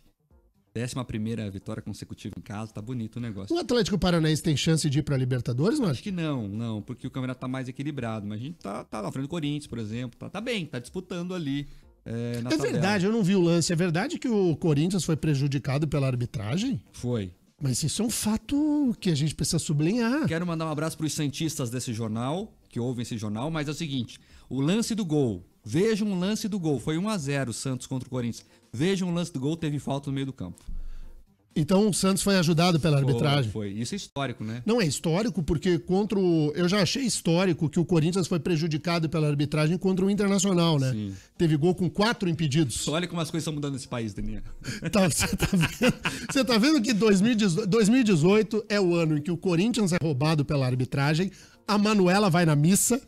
11ª vitória consecutiva em casa. Tá bonito o negócio. O Atlético Paranaense tem chance de ir pra Libertadores, mano? Acho que não, porque o campeonato tá mais equilibrado. Mas a gente tá na frente do Corinthians, por exemplo. Tá bem, tá disputando ali na tabela. É verdade, eu não vi o lance. É verdade que o Corinthians foi prejudicado pela arbitragem? Foi. Mas isso é um fato que a gente precisa sublinhar. Quero mandar um abraço pros santistas desse jornal, que ouvem esse jornal, mas é o seguinte, o lance do gol, vejam o lance do gol, foi 1-0 o Santos contra o Corinthians, vejam o lance do gol, teve falta no meio do campo. Então o Santos foi ajudado pela arbitragem? Foi, isso é histórico, né? Não é histórico, porque eu já achei histórico que o Corinthians foi prejudicado pela arbitragem contra o Internacional, né? Sim. Teve gol com 4 impedidos. Olha como as coisas estão mudando nesse país, Daniel. Você tá vendo que 2018 é o ano em que o Corinthians é roubado pela arbitragem, a Manuela vai na missa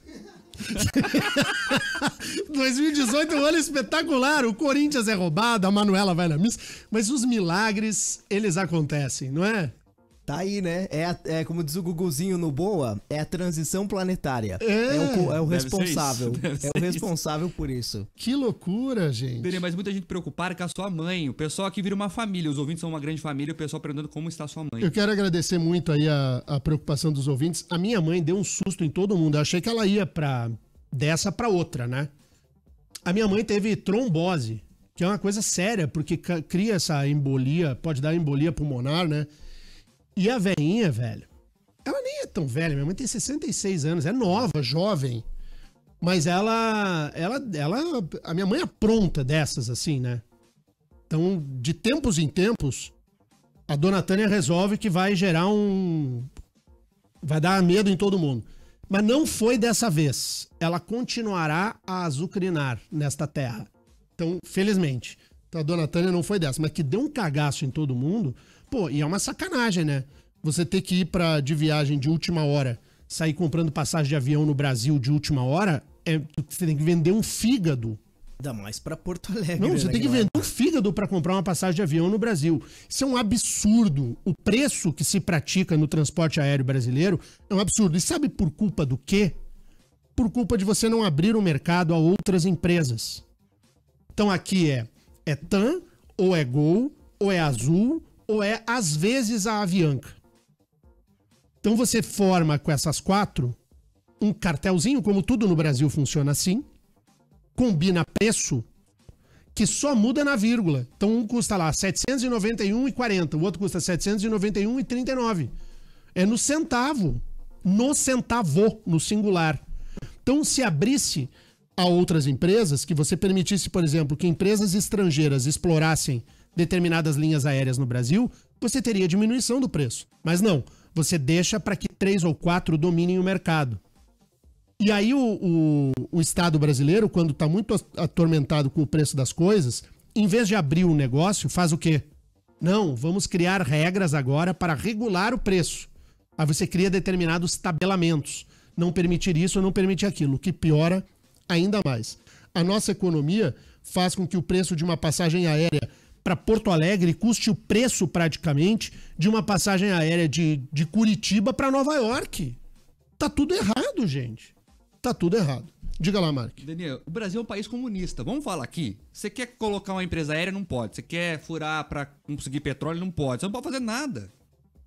2018 é um ano espetacular. O Corinthians é roubado, a Manuela vai na missa. Mas os milagres, eles acontecem, não é? Tá aí, né? É como diz o Guguzinho no Boa, é a transição planetária. É o responsável. É o responsável por isso. Que loucura, gente. Dani, mas muita gente preocupada com a sua mãe. O pessoal aqui vira uma família. Os ouvintes são uma grande família. O pessoal perguntando como está a sua mãe. Eu quero agradecer muito aí a preocupação dos ouvintes. A minha mãe deu um susto em todo mundo. Eu achei que ela ia dessa pra outra, né? A minha mãe teve trombose, que é uma coisa séria, porque cria essa embolia, pode dar embolia pulmonar, né? E a velhinha, velho, ela nem é tão velha, minha mãe tem 66 anos, é nova, jovem. Mas a minha mãe apronta dessas, assim, né? Então, de tempos em tempos, a dona Tânia resolve que vai gerar vai dar medo em todo mundo. Mas não foi dessa vez. Ela continuará a azucrinar nesta terra. Então, felizmente. Então, a dona Tânia não foi dessa. Mas que deu um cagaço em todo mundo. Pô, e é uma sacanagem, né? Você ter que ir de viagem de última hora, sair comprando passagem de avião no Brasil de última hora, você tem que vender um fígado. Ainda mais pra Porto Alegre. Não, você tem que vender um fígado pra comprar uma passagem de avião no Brasil. Isso é um absurdo. O preço que se pratica no transporte aéreo brasileiro é um absurdo. E sabe por culpa do quê? Por culpa de você não abrir o mercado a outras empresas. Então aqui é TAM, ou é Gol, ou é Azul, ou é, às vezes, a Avianca. Então você forma com essas 4 um cartelzinho, como tudo no Brasil funciona assim, combina preço, que só muda na vírgula. Então um custa lá R$ 791,40, o outro custa R$ 791,39. É no centavo. No centavo, no singular. Então se abrisse a outras empresas, que você permitisse, por exemplo, que empresas estrangeiras explorassem determinadas linhas aéreas no Brasil, você teria diminuição do preço. Mas não, você deixa para que 3 ou 4 dominem o mercado. E aí o Estado brasileiro, quando está muito atormentado com o preço das coisas, em vez de abrir o negócio, faz o quê? Não, vamos criar regras agora para regular o preço. Aí você cria determinados tabelamentos. Não permitir isso ou não permitir aquilo, o que piora ainda mais. A nossa economia faz com que o preço de uma passagem aérea para Porto Alegre custe o preço praticamente de uma passagem aérea de Curitiba para Nova York. Tá tudo errado, gente. Tá tudo errado. Diga lá, Mark. Daniel, o Brasil é um país comunista. Vamos falar aqui. Você quer colocar uma empresa aérea? Não pode. Você quer furar para conseguir petróleo? Não pode. Você não pode fazer nada.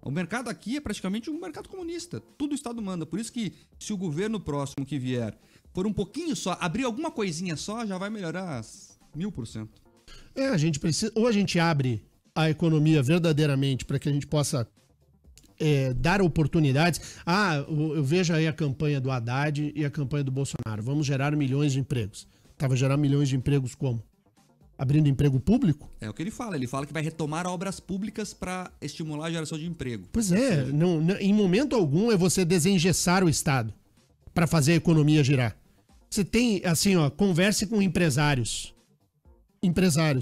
O mercado aqui é praticamente um mercado comunista. Tudo o Estado manda. Por isso que se o governo próximo que vier for um pouquinho só, abrir alguma coisinha só, já vai melhorar 1000%. A gente precisa... Ou a gente abre a economia verdadeiramente para que a gente possa dar oportunidades. Eu vejo aí a campanha do Haddad e a campanha do Bolsonaro. Vamos gerar milhões de empregos. Vai gerar milhões de empregos como? Abrindo emprego público? É o que ele fala. Ele fala que vai retomar obras públicas para estimular a geração de emprego. Pois é. Não, em momento algum é você desengessar o Estado para fazer a economia girar. Você tem, assim, converse com empresários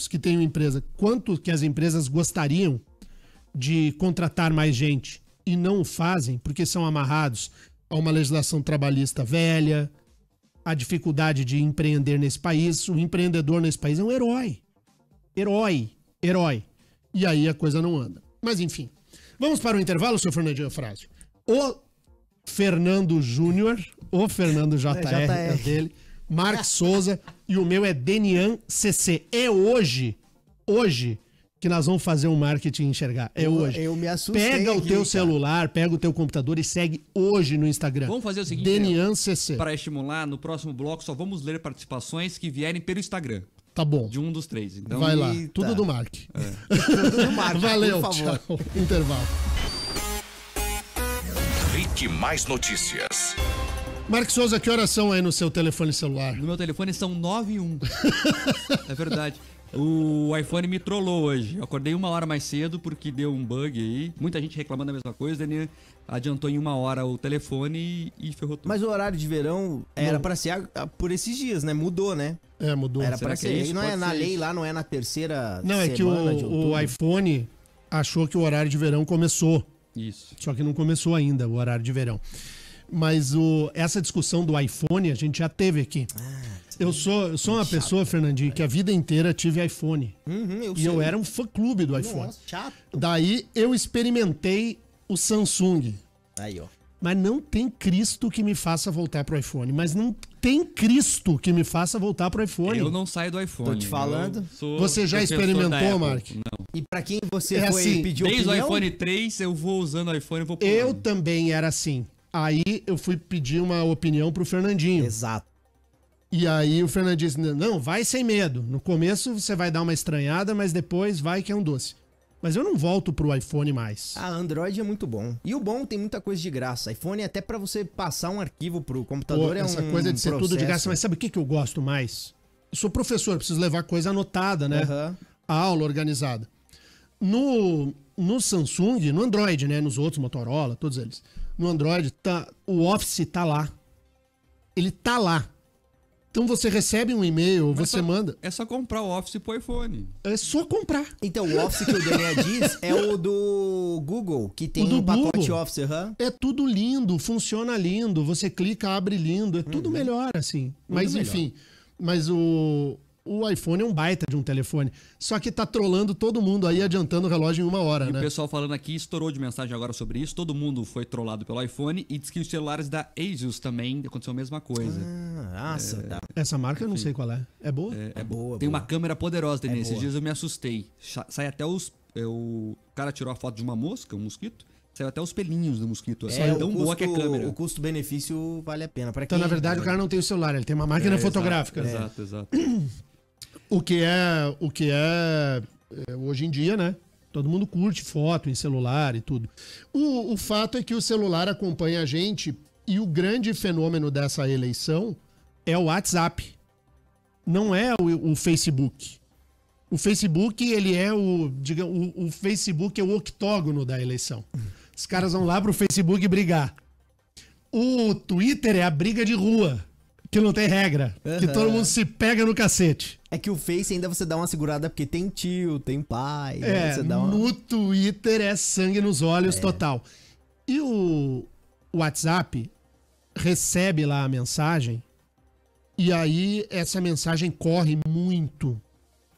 que têm uma empresa. Quanto que as empresas gostariam de contratar mais gente e não o fazem porque são amarrados a uma legislação trabalhista velha, a dificuldade de empreender nesse país. O empreendedor nesse país é um herói. Herói. E aí a coisa não anda. Mas enfim. Vamos para o intervalo, seu Fernandinho Frásio. O Fernando Júnior, o Fernando JR é dele, Mark Souza e o meu é Denian CC. É hoje que nós vamos fazer um marketing enxergar. É hoje. Eu me assustei. Pega o teu celular, pega o teu computador e segue hoje no Instagram. Vamos fazer o seguinte, Denian CC. Para estimular, no próximo bloco só vamos ler participações que vierem pelo Instagram. Tá bom. De um dos 3. Então, vai lá. Tudo do Mark. Tudo do Mark. Valeu, por favor. Tchau. Intervalo. Ritmo Mais Notícias. Mark Souza, que horas são aí no seu telefone celular? No meu telefone são 9 e 1. É verdade. O iPhone me trollou hoje. Eu acordei 1 hora mais cedo porque deu um bug aí. Muita gente reclamando da mesma coisa. Daniel adiantou em 1 hora o telefone e ferrou tudo. Mas o horário de verão era pra ser por esses dias, né? Mudou, né? Mudou. Era pra ser. Isso não é na lei lá, não é na terceira semana. Não, é que o iPhone achou que o horário de verão começou. Isso. Só que não começou ainda o horário de verão. Mas essa discussão do iPhone a gente já teve aqui. Eu sou uma pessoa, Fernandinho, que a vida inteira tive iPhone. Eu era um fã-clube do iPhone. Nossa, chato. Daí eu experimentei o Samsung. Aí, ó. Mas não tem Cristo que me faça voltar pro iPhone. Mas não tem Cristo que me faça voltar pro iPhone. Eu não saio do iPhone. Tô te falando. Você já experimentou, Mark? Não. E pra quem você É foi assim, pedir Desde opinião? o iPhone 3, eu vou usando o iPhone e vou Eu pulando. também era assim. Aí eu fui pedir uma opinião pro Fernandinho. Exato. E aí o Fernandinho disse, não, vai sem medo. No começo você vai dar uma estranhada, mas depois vai que é um doce. Mas eu não volto pro iPhone mais. A Android é muito bom. E o bom tem muita coisa de graça. iPhone até pra você passar um arquivo pro computador Pô, essa coisa de ser tudo de graça. Mas sabe o que eu gosto mais? Eu sou professor, preciso levar coisa anotada, né? Aham. A aula organizada. No Samsung, no Android, né? Nos outros, Motorola, todos eles. No Android, o Office tá lá. Ele tá lá. Então você recebe um e-mail, você manda. É só comprar o Office pro iPhone. É só comprar. Então, o Office que o Daniel diz é o do Google, que tem O do um pacote Google. Office. É tudo lindo, funciona lindo. Você clica, abre lindo. É tudo melhor, assim. Mas melhor. enfim. Mas o iPhone é um baita de um telefone. Só que tá trolando todo mundo aí, adiantando o relógio em 1 hora, E né? o pessoal falando aqui, estourou de mensagem agora sobre isso. Todo mundo foi trollado pelo iPhone e diz que os celulares da Asus também aconteceu a mesma coisa. Nossa, tá. Essa marca eu não sei qual é. É boa? É boa, Tem boa. uma câmera poderosa também. Esses boa. dias eu me assustei. Sai até os... O cara tirou a foto de uma mosca, um mosquito. Saiu até os pelinhos do mosquito. É tão boa que é a câmera. O custo-benefício vale a pena. Pra Então, quem... na verdade, o cara não tem o celular, ele tem uma máquina fotográfica. Exato. O que é hoje em dia, né? Todo mundo curte foto em celular e tudo. O fato é que o celular acompanha a gente e o grande fenômeno dessa eleição é o WhatsApp. Não é o Facebook. O Facebook, ele é o Facebook é o octógono da eleição. Os caras vão lá pro Facebook brigar. O Twitter é a briga de rua, que não tem regra. Que todo mundo se pega no cacete. É que o Face ainda você dá uma segurada porque tem tio, tem pai. Né? Você dá uma... No Twitter é sangue nos olhos total. E o WhatsApp recebe lá a mensagem e aí essa mensagem corre muito.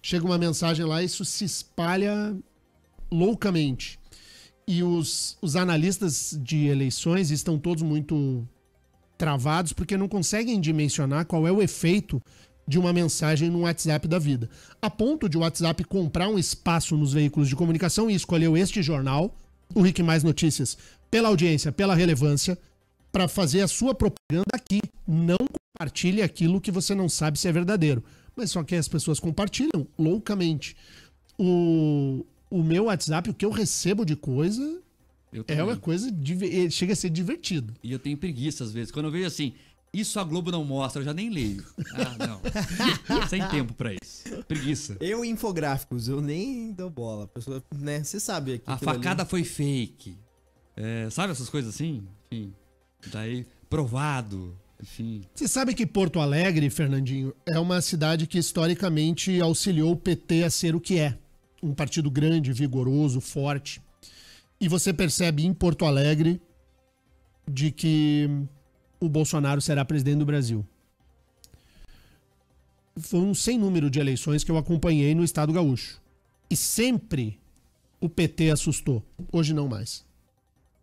Chega uma mensagem lá e isso se espalha loucamente. E os analistas de eleições estão todos muito travados porque não conseguem dimensionar qual é o efeito de uma mensagem no WhatsApp da vida. A ponto de o WhatsApp comprar um espaço nos veículos de comunicação e escolheu este jornal, o Rick Mais Notícias, pela audiência, pela relevância, para fazer a sua propaganda aqui. Não compartilhe aquilo que você não sabe se é verdadeiro. Mas só que as pessoas compartilham loucamente. O meu WhatsApp, o que eu recebo de coisa, Eu é também. uma coisa... chega a ser divertido. E eu tenho preguiça às vezes. Quando eu vejo assim, isso a Globo não mostra, eu já nem leio. Não. Sem tempo pra isso. Preguiça. Eu infográficos, eu nem dou bola. A pessoa, né? Você sabe aqui. A aquilo ali. facada foi fake. Sabe essas coisas assim? Enfim. Daí, provado. Enfim. Você sabe que Porto Alegre, Fernandinho, é uma cidade que historicamente auxiliou o PT a ser o que é. Um partido grande, vigoroso, forte. E você percebe em Porto Alegre de que o Bolsonaro será presidente do Brasil. Foi um sem número de eleições que eu acompanhei no Estado Gaúcho. E sempre o PT assustou. Hoje não mais.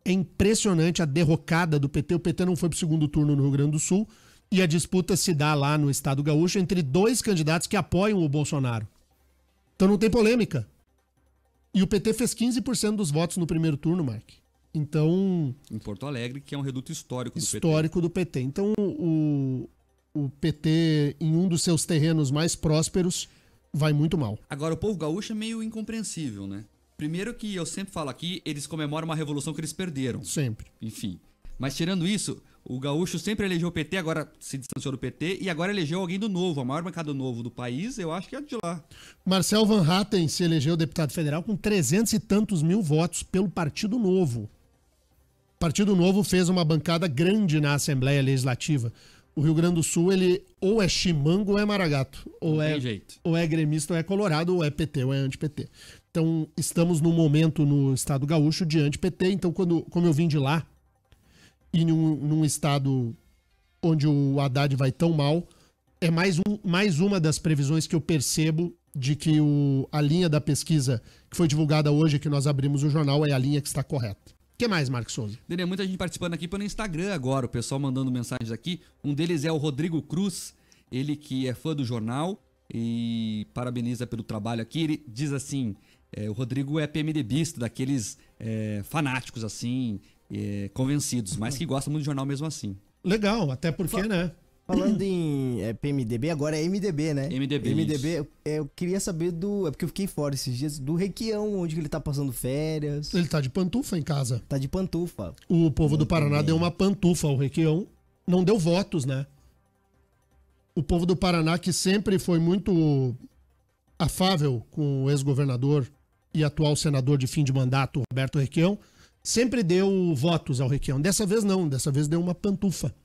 É impressionante a derrocada do PT. O PT não foi para o segundo turno no Rio Grande do Sul e a disputa se dá lá no Estado Gaúcho entre dois candidatos que apoiam o Bolsonaro. Então não tem polêmica. E o PT fez 15% dos votos no primeiro turno, Mark. Então, Em Porto Alegre, que é um reduto histórico do PT. histórico do PT. Então o PT, em um dos seus terrenos mais prósperos, vai muito mal. Agora, o povo gaúcho é meio incompreensível, né? Primeiro que eu sempre falo aqui, eles comemoram uma revolução que eles perderam. Sempre. Enfim. Mas tirando isso, o gaúcho sempre elegeu o PT, agora se distanciou do PT e agora elegeu alguém do Novo. A maior bancada do Novo do país, eu acho que é de lá. Marcel Van Hatten se elegeu deputado federal com 300 e tantos mil votos pelo Partido Novo. O Partido Novo fez uma bancada grande na Assembleia Legislativa. O Rio Grande do Sul, ele ou é chimango ou é maragato. Ou Não é, tem jeito. ou é gremista ou é colorado, ou é PT ou é anti-PT. Então, estamos num momento no Estado Gaúcho de anti-PT. Então, como eu vim de lá, e num estado onde o Haddad vai tão mal, é mais uma das previsões que eu percebo de que a linha da pesquisa que foi divulgada hoje, que nós abrimos o jornal, é a linha que está correta. O que mais, Marcos Souza? Daniel, muita gente participando aqui pelo Instagram agora, o pessoal mandando mensagens aqui. Um deles é o Rodrigo Cruz, ele que é fã do jornal e parabeniza pelo trabalho aqui. Ele diz assim, o Rodrigo é PMDBista, daqueles fanáticos assim, convencidos, mas que gosta muito do jornal mesmo assim. Legal, até porque, né? Falando em PMDB, agora é MDB, né? MDB, eu queria saber do... É porque eu fiquei fora esses dias, do Requião, onde que ele tá passando férias. Ele tá de pantufa em casa. Tá de pantufa. O povo do Paraná deu uma pantufa ao Requião. Não deu votos, né? O povo do Paraná, que sempre foi muito afável com o ex-governador e atual senador de fim de mandato, Roberto Requião, sempre deu votos ao Requião. Dessa vez não, dessa vez deu uma pantufa,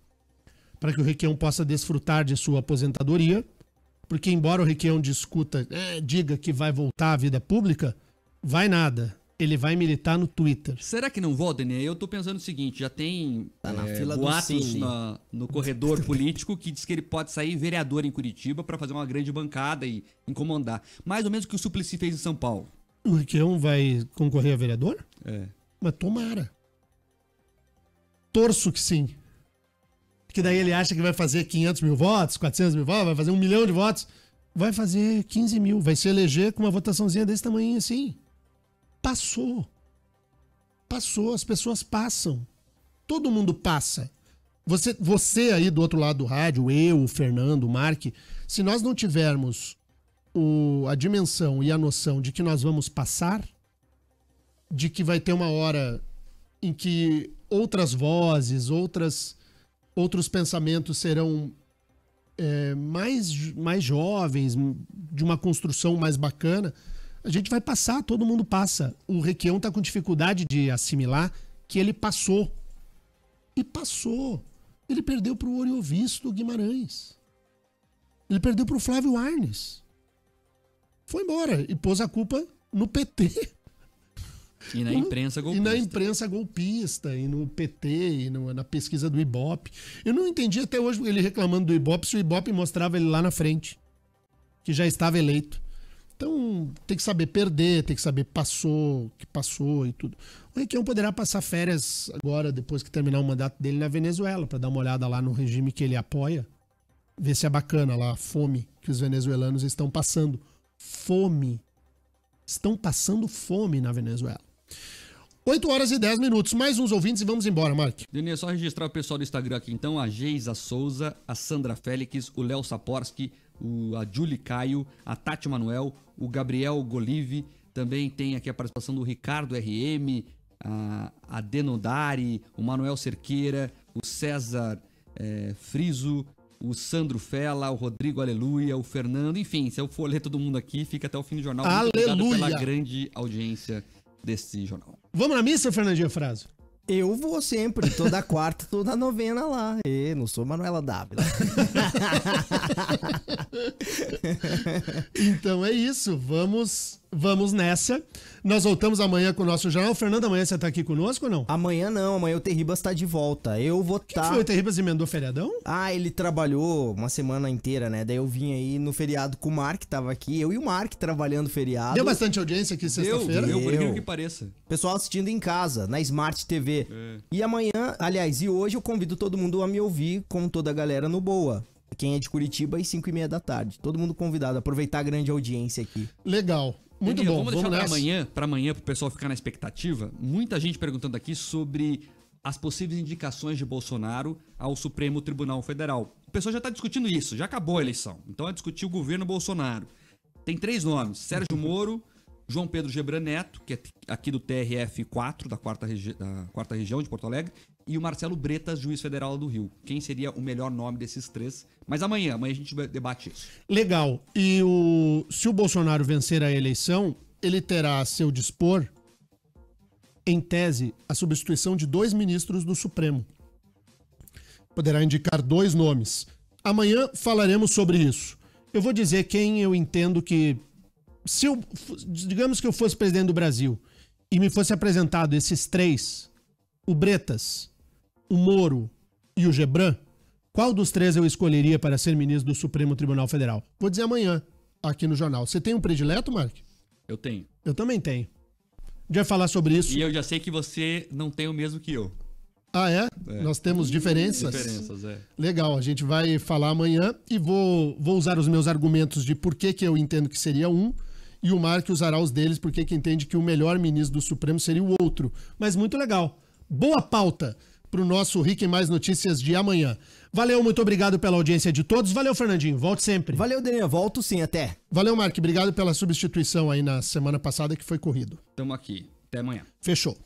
para que o Requião possa desfrutar de sua aposentadoria, porque embora o Requião diga que vai voltar à vida pública, vai nada. Ele vai militar no Twitter. Será que não volta, né? Eu tô pensando o seguinte, já tem Tá na fila do boatos Cine. no corredor político que diz que ele pode sair vereador em Curitiba para fazer uma grande bancada e incomodar. Mais ou menos o que o Suplicy fez em São Paulo. O Requião vai concorrer a vereador? É. Mas tomara. Torço que sim. Que daí ele acha que vai fazer 500 mil votos, 400 mil votos, vai fazer 1 milhão de votos. Vai fazer 15 mil. Vai se eleger com uma votaçãozinha desse tamanho assim. Passou. Passou. As pessoas passam. Todo mundo passa. Você aí do outro lado do rádio, eu, o Fernando, o Mark, se nós não tivermos a dimensão e a noção de que nós vamos passar, de que vai ter uma hora em que outras vozes, outros pensamentos serão mais jovens, de uma construção mais bacana, a gente vai passar, todo mundo passa. O Requião está com dificuldade de assimilar que ele passou. E passou. Ele perdeu para o Oriovisto Guimarães. Ele perdeu para o Flávio Arnes. Foi embora e pôs a culpa no PT. E na imprensa golpista. E na imprensa golpista, e no PT, e na pesquisa do Ibope. Eu não entendi até hoje ele reclamando do Ibope, se o Ibope mostrava ele lá na frente, que já estava eleito. Então, tem que saber perder, tem que saber que passou e tudo. O Requião poderá passar férias agora, depois que terminar o mandato dele na Venezuela, para dar uma olhada lá no regime que ele apoia, ver se é bacana lá a fome que os venezuelanos estão passando. Fome. Estão passando fome na Venezuela. 8h10, mais uns ouvintes e vamos embora, Mark. Denê, só registrar o pessoal do Instagram aqui então, a Geisa Souza, a Sandra Félix, o Léo Saporsky, a Julie Caio, a Tati Manuel, o Gabriel Golive, também tem aqui a participação do Ricardo RM, a Denodari, o Manuel Cerqueira, o César Friso, o Sandro Fela, o Rodrigo Aleluia, o Fernando, enfim, se eu for ler todo mundo aqui, fica até o fim do jornal. Muito obrigado pela grande audiência desse jornal. Vamos na missa, Fernandinho Fraso? Eu vou sempre, toda quarta, toda novena lá. Não sou Manuela Dávila. Então é isso, vamos nessa. Nós voltamos amanhã com o nosso jornal. Fernando, amanhã você tá aqui conosco ou não? Amanhã não, amanhã o Terribas tá de volta. Eu vou Que foi o Terribas emendou feriadão? Ele trabalhou uma semana inteira, né? Daí eu vim aí no feriado com o Mark, tava aqui. Eu e o Mark trabalhando feriado. Deu bastante audiência aqui sexta-feira? Deu, por incrível que pareça. Pessoal assistindo em casa, na Smart TV. E amanhã, aliás, e hoje eu convido todo mundo a me ouvir, como toda a galera no Boa. Quem é de Curitiba, às 5h30 da tarde. Todo mundo convidado, aproveitar a grande audiência aqui. Legal. Muito bom. Vamos deixar para amanhã, pro pessoal ficar na expectativa. Muita gente perguntando aqui sobre as possíveis indicações de Bolsonaro ao Supremo Tribunal Federal. O pessoal já tá discutindo isso, já acabou a eleição. Então é discutir o governo Bolsonaro. Tem 3 nomes: Sérgio Moro, João Pedro Gebran Neto, que é aqui do TRF4, da quarta região de Porto Alegre, e o Marcelo Bretas, juiz federal do Rio. Quem seria o melhor nome desses 3? Mas amanhã a gente debate isso. Legal. E se o Bolsonaro vencer a eleição, ele terá a seu dispor, em tese, a substituição de 2 ministros do Supremo. Poderá indicar 2 nomes. Amanhã falaremos sobre isso. Eu vou dizer quem eu entendo que... digamos que eu fosse presidente do Brasil e me fosse apresentado esses 3, o Bretas, o Moro e o Gebran, qual dos três eu escolheria para ser ministro do Supremo Tribunal Federal? Vou dizer amanhã, aqui no jornal. Você tem um predileto, Mark? Eu tenho. Eu também tenho. A gente vai falar sobre isso. E eu já sei que você não tem o mesmo que eu. Ah, é? Nós temos diferenças? Diferenças, é. Legal, a gente vai falar amanhã e vou usar os meus argumentos de por que eu entendo que seria um, e o Mark usará os deles porque que entende que o melhor ministro do Supremo seria o outro. Mas muito legal. Boa pauta para o nosso Rick em Mais Notícias de amanhã. Valeu, muito obrigado pela audiência de todos. Valeu, Fernandinho. Volte sempre. Valeu, Daniel. Volto sim, até. Valeu, Mark. Obrigado pela substituição aí na semana passada que foi corrido. Tamo aqui. Até amanhã. Fechou.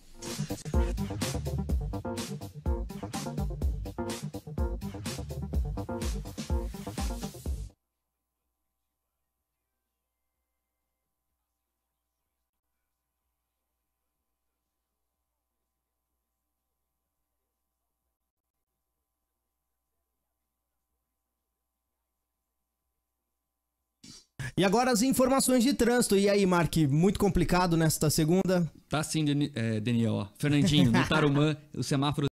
E agora as informações de trânsito. E aí, Mark, muito complicado nesta segunda? Tá sim, Daniel. Ó. Fernandinho, no Tarumã, o semáforo